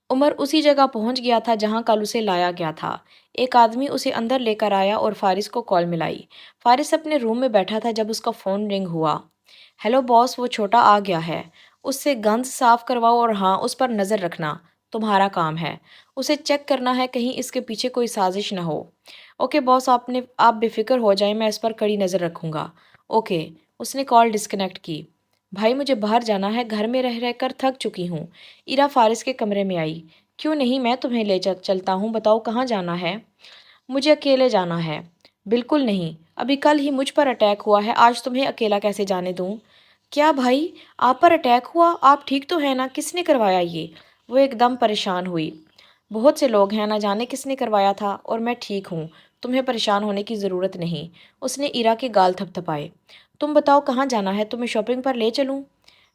عمر اسی جگہ پہنچ گیا تھا جہاں کل اسے لایا گیا تھا۔ ایک آدمی اسے اندر لے کر آیا اور فارس کو کال ملائی۔ فارس اپنے روم میں بیٹھا تھا جب اس کا فون رنگ ہوا۔ ہیلو باس، وہ چھوٹا آ گیا ہے۔ اس سے گنز صاف کرواؤ اور ہاں، اس پر نظر رکھنا، تمہارا کام ہے۔ اسے چیک کرنا ہے کہیں اس کے پیچھے کوئی سازش نہ ہو۔ اوکے باس، آپ بے فکر ہو جائیں، میں اس پر کڑی نظر رکھوں گا۔ اوکے۔ اس نے کال ڈسکنیکٹ کی۔ بھائی مجھے باہر جانا ہے، گھر میں رہ کر تھک چکی ہوں۔ ایرا فارس کے کمرے میں آئی۔ کیوں نہیں، میں تمہیں لے چلتا ہوں، بتاؤ کہاں جانا ہے؟ مجھے اکیلے جانا ہے۔ بالکل نہیں، ابھی کل ہی مجھ پر اٹیک ہوا ہے، آج تمہیں اکیلا کیسے جانے دوں؟ کیا بھائی، آپ پر اٹیک ہوا؟ آپ ٹھیک تو ہیں نا؟ کس نے کروایا یہ؟ وہ ایک دم پریشان ہوئی۔ بہت سے لوگ ہیں، نہ جانے کس نے کروایا تھا، اور میں ٹھیک ہوں، تمہیں پریشان ہونے کی ضرورت نہیں۔ اس نے ایرا کے گال تھپتھپائے۔ تم بتاؤ کہاں جانا ہے، تمہیں شاپنگ پر لے چلوں؟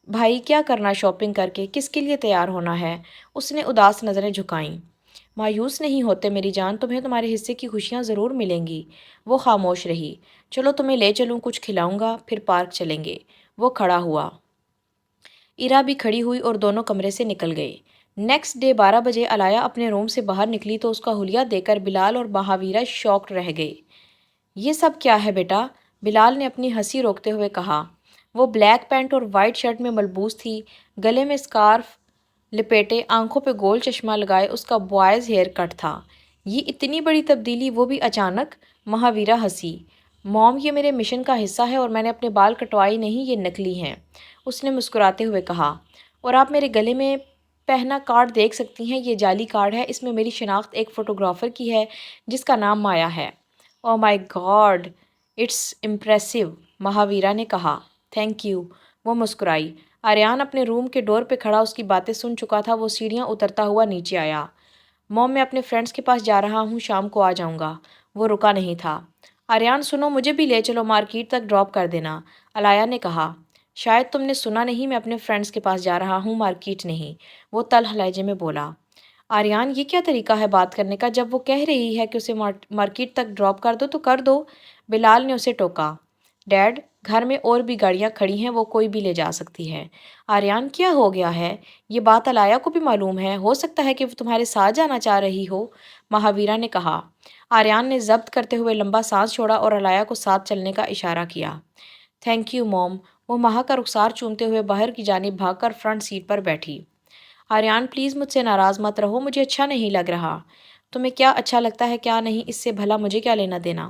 بھائی کیا کرنا شاپنگ کر کے، کس کے لیے تیار ہونا ہے؟ اس نے اداس نظریں جھکائیں۔ مایوس نہیں ہوتے میری جان، تمہیں تمہارے حصے کی خوشیاں ضرور ملیں گی۔ وہ خاموش رہی۔ چلو تمہیں لے چلوں، کچھ کھلاؤں گا، پھر پارک چلیں گے۔ وہ کھڑا ہوا۔ ایرا بھی کھڑی ہوئی اور دونوں کمرے سے نکل گئے۔ نیکسٹ ڈے 12 بجے علایا اپنے روم سے باہر نکلی تو اس کا حلیہ دیکھ کر بلال اور مہاویرا شاکڈ رہ گئے۔ یہ سب کیا ہے بیٹا؟ بلال نے اپنی ہنسی روکتے ہوئے کہا۔ وہ بلیک پینٹ اور وائٹ شرٹ میں ملبوس تھی، گلے میں اسکارف لپیٹے، آنکھوں پہ گول چشمہ لگائے، اس کا بوائز ہیئر کٹ تھا۔ یہ اتنی بڑی تبدیلی، وہ بھی اچانک؟ مہاویرا ہنسی۔ موم، یہ میرے مشن کا حصہ ہے اور میں نے اپنے بال کٹوائے نہیں، یہ نکلی ہیں، اس نے مسکراتے ہوئے کہا۔ اور آپ میرے گلے میں پہنا کارڈ دیکھ سکتی ہیں، یہ جعلی کارڈ ہے، اس میں میری شناخت ایک فوٹوگرافر کی ہے جس کا نام مایا ہے۔ او مائی گاڈ، اٹس امپریسو، مہاویرا نے کہا۔ تھینک یو، وہ مسکرائی۔ آریان اپنے روم کے ڈور پہ کھڑا اس کی باتیں سن چکا تھا، وہ سیڑھیاں اترتا ہوا نیچے آیا۔ موم، میں اپنے فرینڈس کے پاس جا رہا ہوں، شام کو آ جاؤں گا۔ وہ رکا نہیں تھا۔ آریان سنو، مجھے بھی لے چلو، مارکیٹ تک ڈراپ کر دینا، علایا نے کہا۔ شاید تم نے سنا نہیں، میں اپنے فرینڈس کے پاس جا رہا ہوں، مارکیٹ نہیں، وہ تلخ لہجے میں بولا۔ آریان، یہ کیا طریقہ ہے بات کرنے کا؟ جب وہ کہہ رہی ہے کہ اسے مارکیٹ تک ڈراپ کر دو تو کر دو، بلال نے اسے ٹوکا۔ ڈیڈ، گھر میں اور بھی گاڑیاں کھڑی ہیں، وہ کوئی بھی لے جا سکتی ہے۔ آریان، کیا ہو گیا ہے؟ یہ بات علایا کو بھی معلوم ہے، ہو سکتا ہے کہ وہ تمہارے ساتھ جانا چاہ رہی ہو، مہاویرا نے کہا۔ آریان نے ضبط کرتے ہوئے لمبا سانس چھوڑا اور علایا کو ساتھ چلنے کا اشارہ کیا۔ تھینک یو موم، وہ مہا کا رخسار چومتے ہوئے باہر کی جانب بھاگ کر فرنٹ سیٹ پر بیٹھی۔ آریان پلیز مجھ سے ناراض مت رہو، مجھے اچھا نہیں لگ رہا۔ تمہیں کیا اچھا لگتا ہے کیا نہیں، اس سے بھلا مجھے کیا لینا دینا؟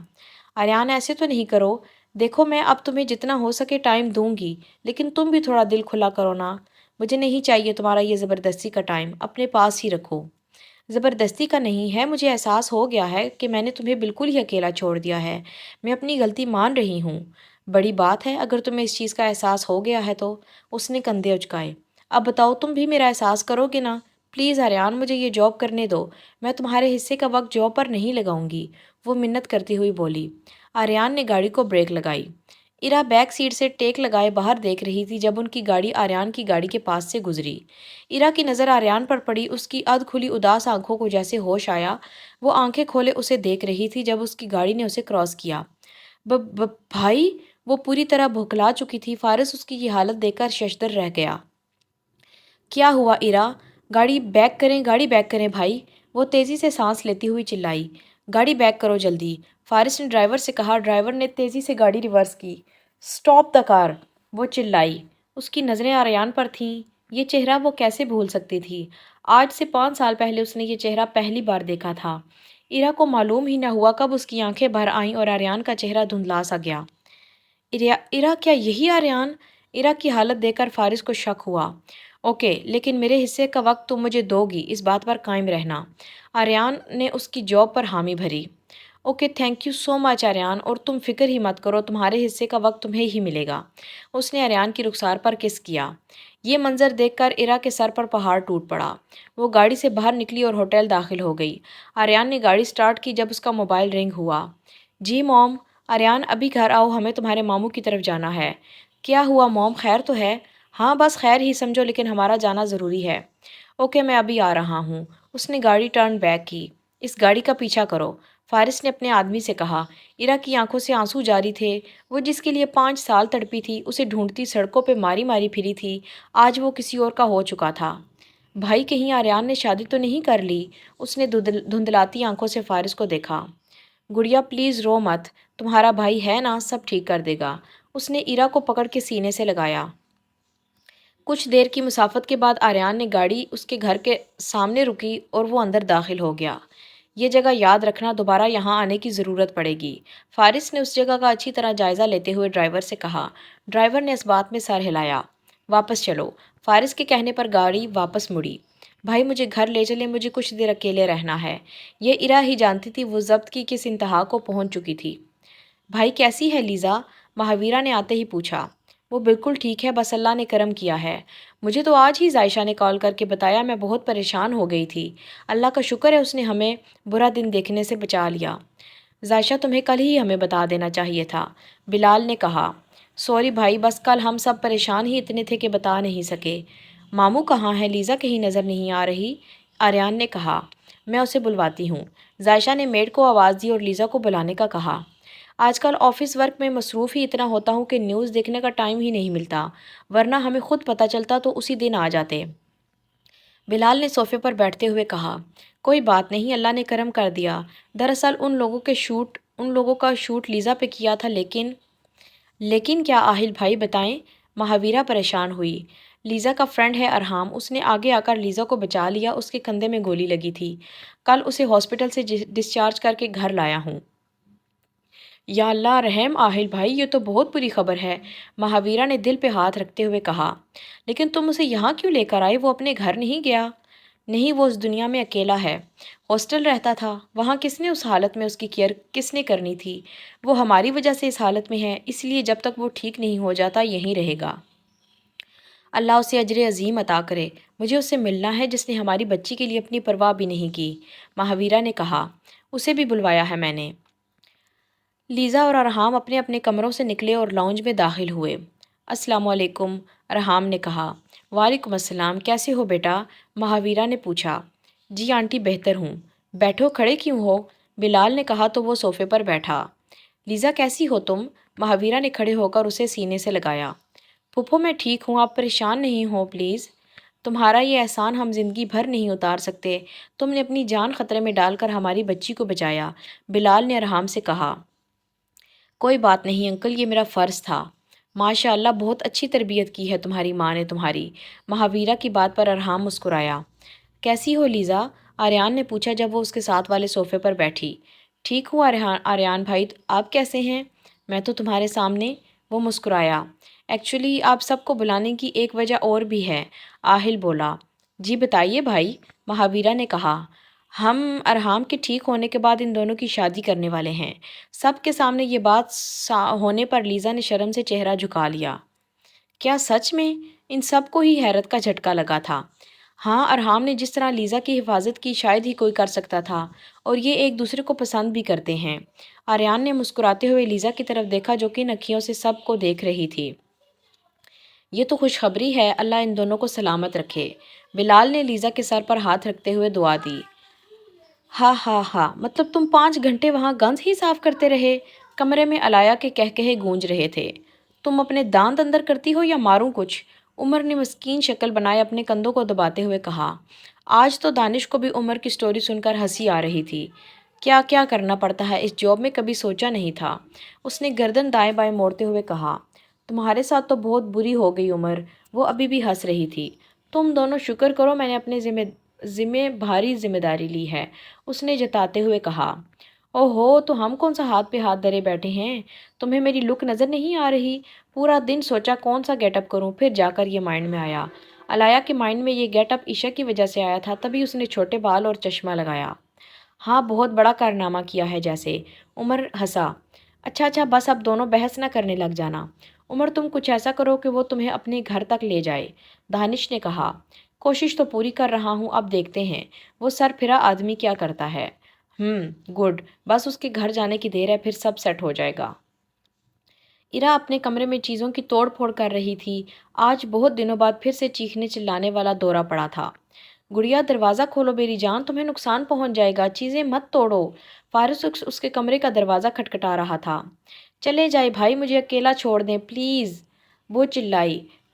آریان ایسے تو نہیں کرو، دیکھو میں اب تمہیں جتنا ہو سکے ٹائم دوں گی، لیکن تم بھی تھوڑا دل کھلا کرو نا۔ مجھے نہیں چاہیے تمہارا یہ زبردستی کا ٹائم، اپنے پاس ہی رکھو۔ زبردستی کا نہیں ہے، مجھے احساس ہو گیا ہے کہ میں نے تمہیں بالکل ہی اکیلا چھوڑ دیا ہے، میں اپنی غلطی مان رہی ہوں۔ بڑی بات ہے اگر تمہیں اس چیز کا احساس ہو گیا ہے تو، اس نے کندھے اچکائے۔ اب بتاؤ تم بھی میرا احساس کرو گے نا؟ پلیز آریان، مجھے یہ جاب کرنے دو، میں تمہارے حصے کا وقت جاب پر نہیں لگاؤں گی، وہ منت کرتی ہوئی بولی۔ آریان نے گاڑی کو بریک لگائی۔ ایرا بیک سیٹ سے ٹیک لگائے باہر دیکھ رہی تھی جب ان کی گاڑی آریان کی گاڑی کے پاس سے گزری۔ ایرا کی نظر آریان پر پڑی، اس کی ادھ کھلی اداس آنکھوں کو جیسے ہوش آیا، وہ آنکھیں کھولے اسے دیکھ رہی تھی جب اس کی گاڑی نے اسے کراس کیا۔ بھائی، وہ پوری طرح بھوکلا چکی تھی، فارس اس کی یہ حالت دیکھ کر ششدر رہ گیا۔ کیا ہوا ایرا؟ گاڑی بیک کریں بھائی، وہ تیزی سے سانس لیتی ہوئی چلائی۔ گاڑی بیک کرو جلدی، فارس نے ڈرائیور سے کہا۔ ڈرائیور نے تیزی سے گاڑی ریورس کی۔ اسٹاپ دا کار، وہ چلائی۔ اس کی نظریں آریان پر تھیں، یہ چہرہ وہ کیسے بھول سکتی تھی؟ آج سے 5 سال پہلے اس نے یہ چہرہ پہلی بار دیکھا تھا۔ ایرا کو معلوم ہی نہ ہوا کب اس کی آنکھیں بھر آئیں اور آریان کا چہرہ دھندلا سا گیا۔ ایرا، کیا یہی آریان؟ ایرا کی حالت دیکھ کر فارس کو شک ہوا۔ اوکے، لیکن میرے حصے کا وقت تم مجھے دو گی، اس بات پر قائم رہنا۔ آریان نے اس کی جاب پر حامی بھری۔ اوکے، تھینک یو سو مچ آریان، اور تم فکر ہی مت کرو، تمہارے حصے کا وقت تمہیں ہی ملے گا۔ اس نے آریان کی رخسار پر کس کیا۔ یہ منظر دیکھ کر ایرا کے سر پر پہاڑ ٹوٹ پڑا۔ وہ گاڑی سے باہر نکلی اور ہوٹل داخل ہو گئی۔ آریان نے گاڑی سٹارٹ کی جب اس کا موبائل رنگ ہوا۔ جی موم۔ آریان، ابھی گھر آؤ، ہمیں تمہارے ماموں کی طرف جانا ہے۔ کیا ہوا موم، خیر تو ہے؟ ہاں بس خیر ہی سمجھو، لیکن ہمارا جانا ضروری ہے۔ اوکے، میں ابھی آ رہا ہوں۔ اس نے گاڑی ٹرن بیک کی۔ اس گاڑی کا پیچھا کرو، فارس نے اپنے آدمی سے کہا۔ ایرا کی آنکھوں سے آنسو جاری تھے، وہ جس کے لیے 5 سال تڑپی تھی، اسے ڈھونڈتی سڑکوں پہ ماری ماری پھری تھی، آج وہ کسی اور کا ہو چکا تھا۔ بھائی کہیں آریان نے شادی تو نہیں کر لی؟ اس نے دھندلاتی آنکھوں سے فارس کو دیکھا۔ گڑیا پلیز رو مت، تمہارا بھائی ہے نا، سب ٹھیک کر دے گا۔ اس نے ایرا کو پکڑ کے سینے سے لگایا۔ کچھ دیر کی مسافت کے بعد آریان نے گاڑی اس کے گھر کے سامنے رکی اور وہ اندر داخل ہو گیا۔ یہ جگہ یاد رکھنا، دوبارہ یہاں آنے کی ضرورت پڑے گی۔ فارس نے اس جگہ کا اچھی طرح جائزہ لیتے ہوئے ڈرائیور سے کہا۔ ڈرائیور نے اس بات میں سر ہلایا۔ واپس چلو۔ فارس کے کہنے پر گاڑی واپس مڑی۔ بھائی مجھے گھر لے چلے، مجھے کچھ دیر اکیلے رہنا ہے۔ یہ ایرا ہی جانتی تھی وہ ضبط کی کس انتہا کو پہنچ چکی تھی۔ بھائی کیسی ہے لیزا؟ مہاویرا نے آتے ہی پوچھا۔ وہ بالکل ٹھیک ہے، بس اللہ نے کرم کیا ہے۔ مجھے تو آج ہی زائشہ نے کال کر کے بتایا، میں بہت پریشان ہو گئی تھی۔ اللہ کا شکر ہے اس نے ہمیں برا دن دیکھنے سے بچا لیا۔ زائشہ تمہیں کل ہی ہمیں بتا دینا چاہیے تھا، بلال نے کہا۔ سوری بھائی، بس کل ہم سب پریشان ہی اتنے تھے کہ بتا نہیں سکے۔ ماموں کہاں ہے؟ لیزا کہیں نظر نہیں آ رہی؟ آریان نے کہا۔ میں اسے بلواتی ہوں۔ زائشہ نے میڈ کو آواز دی اور لیزا کو بلانے کا کہا۔ آج کل آفس ورک میں مصروف ہی اتنا ہوتا ہوں کہ نیوز دیکھنے کا ٹائم ہی نہیں ملتا، ورنہ ہمیں خود پتہ چلتا تو اسی دن آ جاتے۔ بلال نے صوفے پر بیٹھتے ہوئے کہا۔ کوئی بات نہیں، اللہ نے کرم کر دیا۔ دراصل ان لوگوں کا شوٹ لیزا پہ کیا تھا، لیکن کیا آہل بھائی بتائیں؟ مہاویرا پریشان ہوئی۔ لیزا کا فرینڈ ہے ارحام، اس نے آگے آ کر لیزا کو بچا لیا، اس کے کندھے میں گولی لگی تھی۔ کل اسے ہاسپٹل سے ڈسچارج کر کے گھر لایا ہوں۔ یا اللہ رحم آہل بھائی، یہ تو بہت بری خبر ہے، مہاویرا نے دل پہ ہاتھ رکھتے ہوئے کہا۔ لیکن تم اسے یہاں کیوں لے کر آئے؟ وہ اپنے گھر نہیں گیا؟ نہیں، وہ اس دنیا میں اکیلا ہے۔ ہاسٹل رہتا تھا، وہاں کس نے اس حالت میں اس کی کیئر کس نے کرنی تھی؟ وہ ہماری وجہ سے اس حالت میں ہے، اس لیے جب تک وہ ٹھیک نہیں ہو جاتا یہیں رہے گا۔ اللہ اسے اجر عظیم عطا کرے۔ مجھے اس سے ملنا ہے جس نے ہماری بچی کے لیے اپنی پرواہ بھی نہیں کی، مہاویرا نے کہا۔ اسے بھی بلوایا ہے میں نے۔ لیزا اور ارحام اپنے اپنے کمروں سے نکلے اور لاؤنج میں داخل ہوئے۔ السلام علیکم، ارحام نے کہا۔ وعلیکم السلام، کیسے ہو بیٹا؟ مہاویرا نے پوچھا۔ جی آنٹی بہتر ہوں۔ بیٹھو، کھڑے کیوں ہو؟ بلال نے کہا تو وہ صوفے پر بیٹھا۔ لیزا کیسی ہو تم؟ مہاویرا نے کھڑے ہو کر اسے سینے سے لگایا۔ پھپھو میں ٹھیک ہوں، آپ پریشان نہیں ہو پلیز۔ تمہارا یہ احسان ہم زندگی بھر نہیں اتار سکتے، تم نے اپنی جان خطرے میں ڈال کر ہماری بچی کو بچایا، بلال نے ارحام سے کہا۔ کوئی بات نہیں انکل، یہ میرا فرض تھا۔ ماشاء اللہ بہت اچھی تربیت کی ہے تمہاری ماں نے تمہاری۔ مہاویرا کی بات پر ارحام مسکرایا۔ کیسی ہو لیزا؟ آریان نے پوچھا جب وہ اس کے ساتھ والے صوفے پر بیٹھی۔ ٹھیک ہوں آریان بھائی، آپ کیسے ہیں؟ میں تو تمہارے سامنے، وہ مسکرایا۔ ایکچولی آپ سب کو بلانے کی ایک وجہ اور بھی ہے، آہل بولا۔ جی بتائیے بھائی، مہاویرا نے کہا۔ ہم ارحام کے ٹھیک ہونے کے بعد ان دونوں کی شادی کرنے والے ہیں۔ سب کے سامنے یہ بات ہونے پر لیزا نے شرم سے چہرہ جھکا لیا۔ کیا سچ میں؟ ان سب کو ہی حیرت کا جھٹکا لگا تھا۔ ہاں، ارحام نے جس طرح لیزا کی حفاظت کی شاید ہی کوئی کر سکتا تھا، اور یہ ایک دوسرے کو پسند بھی کرتے ہیں۔ آریان نے مسکراتے ہوئے لیزا کی طرف دیکھا جو کہ نکھیوں سے سب کو دیکھ رہی تھی۔ یہ تو خوشخبری ہے، اللہ ان دونوں کو سلامت رکھے۔ بلال نے لیزا کے سر پر ہاتھ رکھتے ہوئے دعا دی۔ ہاں ہاں ہاں، مطلب تم 5 گھنٹے وہاں گند ہی صاف کرتے رہے؟ کمرے میں علایا کے کہکہے گونج رہے تھے۔ تم اپنے دانت اندر کرتی ہو یا ماروں کچھ؟ عمر نے مسکین شکل بنائے اپنے کندھوں کو دباتے ہوئے کہا۔ آج تو دانش کو بھی عمر کی سٹوری سن کر ہنسی آ رہی تھی۔ کیا کیا کرنا پڑتا ہے اس جاب میں، کبھی سوچا نہیں تھا۔ اس نے گردن دائیں بائیں موڑتے ہوئے کہا۔ تمہارے ساتھ تو بہت بری ہو گئی عمر، وہ ابھی بھی ہنس رہی تھی۔ تم دونوں شکر کرو میں نے اپنے ذمہ بھاری ذمہ داری لی ہے، اس نے جتاتے ہوئے کہا۔ او ہو، تو ہم کون سا ہاتھ پہ ہاتھ دھرے بیٹھے ہیں؟ تمہیں میری لک نظر نہیں آ رہی؟ پورا دن سوچا کون سا گیٹ اپ کروں، پھر جا کر یہ مائنڈ میں آیا۔ علایا کے مائنڈ میں یہ گیٹ اپ عشا کی وجہ سے آیا تھا، تبھی اس نے چھوٹے بال اور چشمہ لگایا۔ ہاں، بہت بڑا کارنامہ کیا ہے جیسے، عمر ہنسا۔ اچھا اچھا، بس اب دونوں بحث نہ کرنے لگ جانا۔ عمر تم کچھ ایسا کرو کہ وہ تمہیں اپنے گھر تک لے جائے، دانش نے کہا۔ کوشش تو پوری کر رہا ہوں، اب دیکھتے ہیں وہ سر پھرا آدمی کیا کرتا ہے۔ گڈ، بس اس کے گھر جانے کی دیر ہے، پھر سب سیٹ ہو جائے گا۔ ایرا اپنے کمرے میں چیزوں کی توڑ پھوڑ کر رہی تھی۔ آج بہت دنوں بعد پھر سے چیخنے چلانے والا دورہ پڑا تھا۔ گڑیا دروازہ کھولو میری جان، تمہیں نقصان پہنچ جائے گا، چیزیں مت توڑو۔ فارس اس کے کمرے کا دروازہ کھٹکھٹا رہا تھا۔ چلے جائے بھائی، مجھے اکیلا چھوڑ دیں پلیز، وہ چلائی۔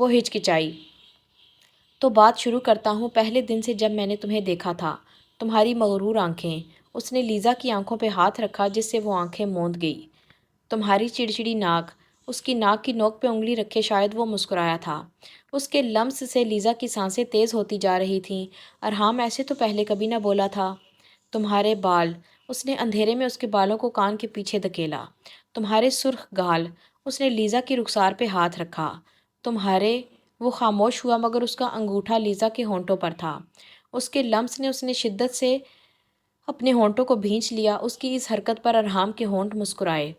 وہ ہچکچائی۔ تو بات شروع کرتا ہوں پہلے دن سے جب میں نے تمہیں دیکھا تھا، تمہاری مغرور آنکھیں۔ اس نے لیزا کی آنکھوں پہ ہاتھ رکھا جس سے وہ آنکھیں موند گئی۔ تمہاری چڑچڑی ناک۔ اس کی ناک کی نوک پہ انگلی رکھے شاید وہ مسکرایا تھا۔ اس کے لمس سے لیزا کی سانسیں تیز ہوتی جا رہی تھیں۔ ارحام ایسے تو پہلے کبھی نہ بولا تھا۔ تمہارے بال۔ اس نے اندھیرے میں اس کے بالوں کو کان کے پیچھے دھکیلا۔ تمہارے سرخ گال۔ اس نے لیزا کی رخسار پہ ہاتھ رکھا۔ تمہارے۔ وہ خاموش ہوا مگر اس کا انگوٹھا لیزا کے ہونٹوں پر تھا۔ اس کے لمس نے اس نے شدت سے اپنے ہونٹوں کو بھینچ لیا۔ اس کی اس حرکت پر ارحام کے ہونٹ مسکرائے۔